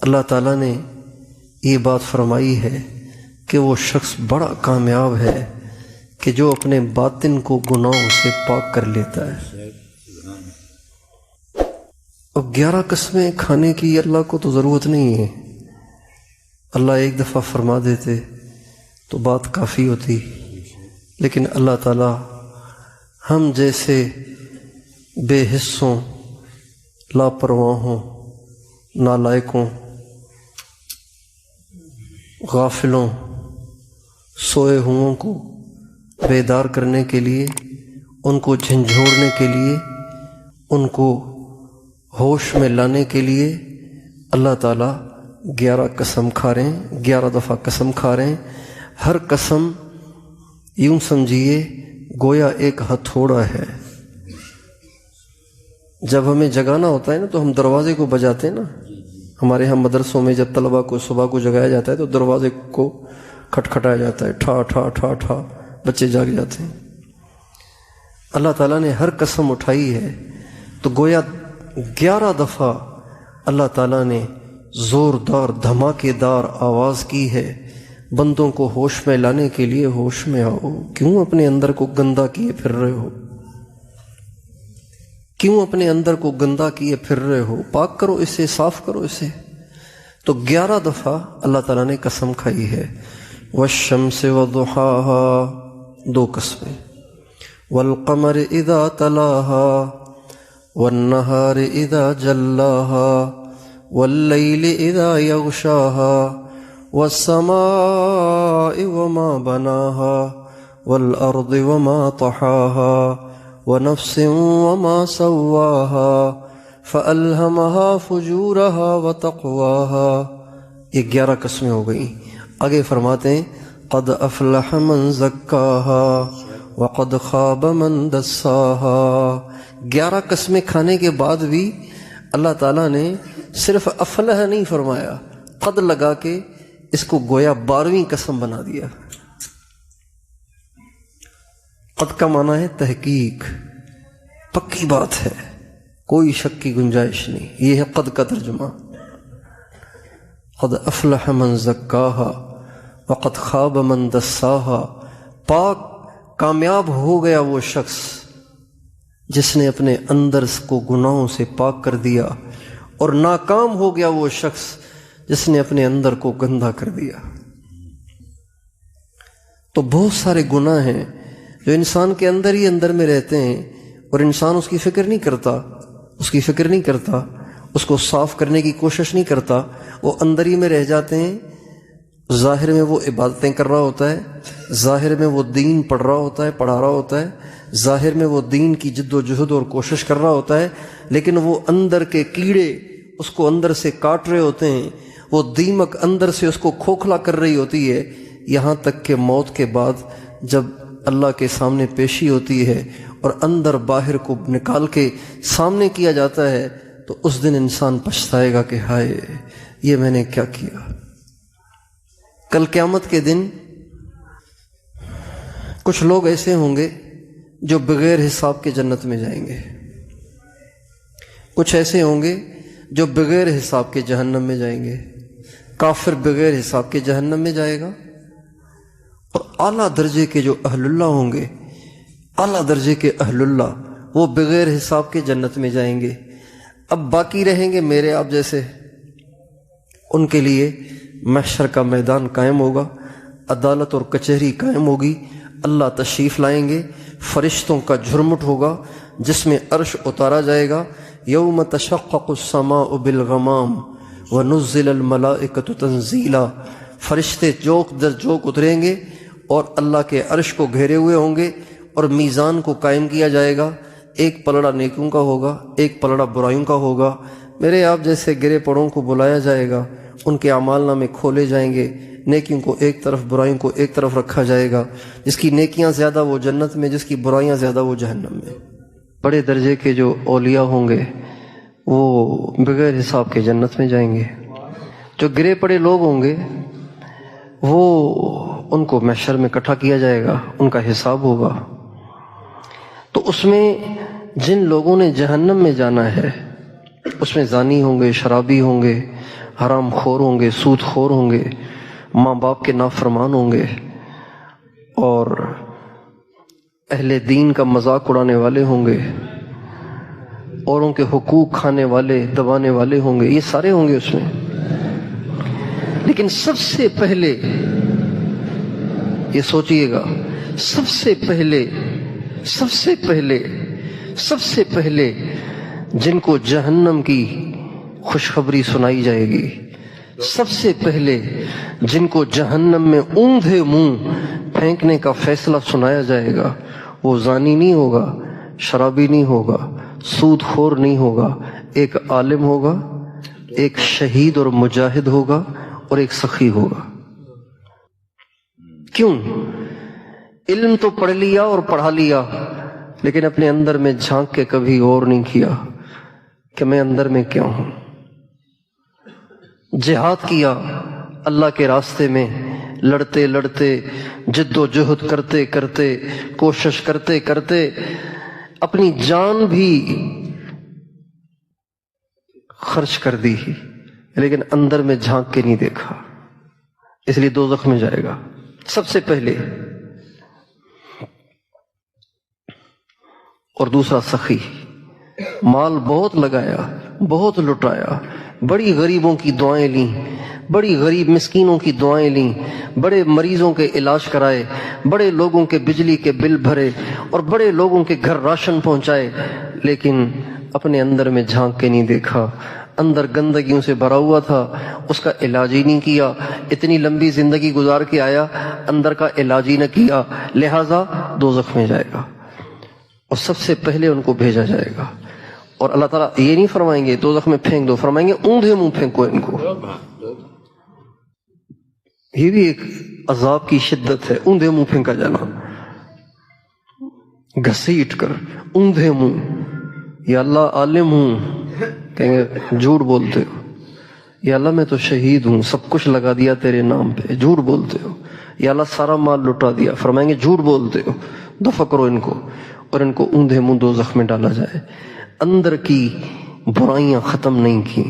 اللہ تعالیٰ نے یہ بات فرمائی ہے کہ وہ شخص بڑا کامیاب ہے کہ جو اپنے باطن کو گناہوں سے پاک کر لیتا ہے۔ اور 11 قسمیں کھانے کی اللہ کو تو ضرورت نہیں ہے، اللہ ایک دفعہ فرما دیتے تو بات کافی ہوتی، لیکن اللہ تعالیٰ ہم جیسے بے حسوں، لاپرواہوں، نالائقوں، غافلوں، سوئے ہوں کو بیدار کرنے کے لیے، ان کو جھنجھوڑنے کے لیے، ان کو ہوش میں لانے کے لیے اللہ تعالیٰ 11 قسم کھا رہے ہیں، 11 دفعہ قسم کھا رہے ہیں۔ ہر قسم یوں سمجھیے گویا ایک ہتھوڑا ہے۔ جب ہمیں جگانا ہوتا ہے نا تو ہم دروازے کو بجاتے ہیں نا، ہمارے ہم مدرسوں میں جب طلبہ کو صبح کو جگایا جاتا ہے تو دروازے کو کھٹکھٹایا جاتا ہے، ٹھا ٹھا ٹھا ٹھا، بچے جاگ جاتے ہیں۔ اللہ تعالیٰ نے ہر قسم اٹھائی ہے تو گویا 11 دفعہ اللہ تعالیٰ نے زوردار دھماکے دار آواز کی ہے بندوں کو ہوش میں لانے کے لیے، ہوش میں آؤ، کیوں اپنے اندر کو گندا کیے پھر رہے ہو؟ کیوں اپنے اندر کو گندا کیے پھر رہے ہو؟ پاک کرو اسے، صاف کرو اسے۔ تو 11 دفعہ اللہ تعالیٰ نے قسم کھائی ہے۔ والشمس وضحاها، 2 قسمیں، والقمر اذا تلاها، والنہار اذا جلاها، واللیل اذا یغشاها، والسماء وما بناها، والارض وما طحاها، ونفس وما سواها فألهمها فجورها وتقواها۔ یہ 11 قسمیں ہو گئیں۔ آگے فرماتے ہیں قد افلح من زکاها وقد خاب من دساها۔ 11 قسمیں کھانے کے بعد بھی اللہ تعالیٰ نے صرف افلح نہیں فرمایا، قد لگا کے اس کو گویا 12ویں قسم بنا دیا۔ قد کا معنی ہے تحقیق، پکی بات ہے، کوئی شک کی گنجائش نہیں، یہ ہے قد کا ترجمہ۔ قد افلح من زکاها وقد خاب من دساها، پاک کامیاب ہو گیا وہ شخص جس نے اپنے اندر کو گناہوں سے پاک کر دیا، اور ناکام ہو گیا وہ شخص جس نے اپنے اندر کو گندا کر دیا۔ تو بہت سارے گناہ ہیں جو انسان کے اندر ہی اندر میں رہتے ہیں اور انسان اس کی فکر نہیں کرتا، اس کو صاف کرنے کی کوشش نہیں کرتا، وہ اندر ہی میں رہ جاتے ہیں۔ ظاہر میں وہ عبادتیں کر رہا ہوتا ہے، ظاہر میں وہ دین پڑھا رہا ہوتا ہے، ظاہر میں وہ دین کی جد و جہد اور کوشش کر رہا ہوتا ہے، لیکن وہ اندر کے کیڑے اس کو اندر سے کاٹ رہے ہوتے ہیں، وہ دیمک اندر سے اس کو کھوکھلا کر رہی ہوتی ہے، یہاں تک کہ موت کے بعد جب اللہ کے سامنے پیشی ہوتی ہے اور اندر باہر کو نکال کے سامنے کیا جاتا ہے تو اس دن انسان پچھتائے گا کہ ہائے یہ میں نے کیا کیا۔ کل قیامت کے دن کچھ لوگ ایسے ہوں گے جو بغیر حساب کے جنت میں جائیں گے، کچھ ایسے ہوں گے جو بغیر حساب کے جہنم میں جائیں گے۔ کافر بغیر حساب کے جہنم میں جائے گا، اور اعلیٰ درجے کے جو اہل اللہ ہوں گے، اعلیٰ درجے کے اہل اللہ، وہ بغیر حساب کے جنت میں جائیں گے۔ اب باقی رہیں گے میرے آپ جیسے، ان کے لیے محشر کا میدان قائم ہوگا، عدالت اور کچہری قائم ہوگی، اللہ تشریف لائیں گے، فرشتوں کا جھرمٹ ہوگا جس میں عرش اتارا جائے گا۔ یوم تشقق السماء بالغمام ونزل الملائکۃ تنزیلا، فرشتے جوک در جوک اتریں گے اور اللہ کے عرش کو گھیرے ہوئے ہوں گے، اور میزان کو قائم کیا جائے گا۔ ایک پلڑا نیکیوں کا ہوگا، ایک پلڑا برائیوں کا ہوگا۔ میرے آپ جیسے گرے پڑوں کو بلایا جائے گا، ان کے اعمال نامے کھولے جائیں گے، نیکیوں کو ایک طرف، برائیوں کو ایک طرف رکھا جائے گا۔ جس کی نیکیاں زیادہ وہ جنت میں، جس کی برائیاں زیادہ وہ جہنم میں۔ بڑے درجے کے جو اولیاء ہوں گے وہ بغیر حساب کے جنت میں جائیں گے، جو گرے پڑے لوگ ہوں گے وہ ان کو محشر میں اکٹھا کیا جائے گا، ان کا حساب ہوگا۔ تو اس میں جن لوگوں نے جہنم میں جانا ہے اس میں زانی ہوں گے، شرابی ہوں گے، حرام خور ہوں گے، سود خور ہوں گے، ماں باپ کے نافرمان ہوں گے، اور اہل دین کا مذاق اڑانے والے ہوں گے، اوروں کے حقوق کھانے والے، دبانے والے ہوں گے، یہ سارے ہوں گے اس میں۔ لیکن سب سے پہلے یہ سوچئے گا، سب سے پہلے جن کو جہنم کی خوشخبری سنائی جائے گی، سب سے پہلے جن کو جہنم میں اوندھے منہ پھینکنے کا فیصلہ سنایا جائے گا، وہ زانی نہیں ہوگا، شرابی نہیں ہوگا، سود خور نہیں ہوگا، ایک عالم ہوگا، ایک شہید اور مجاہد ہوگا، اور ایک سخی ہوگا۔ کیوں؟ علم تو پڑھ لیا اور پڑھا لیا، لیکن اپنے اندر میں جھانک کے کبھی غور نہیں کیا کہ میں اندر میں کیا ہوں۔ جہاد کیا اللہ کے راستے میں، لڑتے لڑتے، جد و جہد کرتے کرتے، کوشش کرتے کرتے اپنی جان بھی خرچ کر دی، لیکن اندر میں جھانک کے نہیں دیکھا، اس لیے دوزخ میں جائے گا سب سے پہلے۔ اور دوسرا سخی، مال بہت لگایا، بہت لٹایا، بڑی غریبوں کی دعائیں لیں، بڑی غریب مسکینوں کی دعائیں لیں، بڑے مریضوں کے علاج کرائے، بڑے لوگوں کے بجلی کے بل بھرے، اور بڑے لوگوں کے گھر راشن پہنچائے، لیکن اپنے اندر میں جھانک کے نہیں دیکھا، اندر گندگیوں سے بھرا ہوا تھا، اس کا علاج ہی نہیں کیا، اتنی لمبی زندگی گزار کے آیا، اندر کا علاج ہی نہ کیا، لہٰذا دوزخ میں جائے گا، اور سب سے پہلے ان کو بھیجا جائے گا۔ اور اللہ تعالیٰ یہ نہیں فرمائیں گے دوزخ میں پھینک دو، فرمائیں گے اوندھے منہ پھینکو ان کو۔ یہ بھی ایک عذاب کی شدت ہے، اوندھے منہ پھینکا جانا، گھسیٹ کر اوندھے منہ۔ یا اللہ عالم ہوں، کہیں گے جھوٹ بولتے ہو۔ یا اللہ میں تو شہید ہوں، سب کچھ لگا دیا تیرے نام پہ، جھوٹ بولتے ہو۔ یا اللہ سارا مال لٹا دیا، فرمائیں گے جھوٹ بولتے ہو، دفع کرو ان کو، اور ان کو اوندھے منہ دوزخ میں ڈالا جائے۔ اندر کی برائیاں ختم نہیں کی،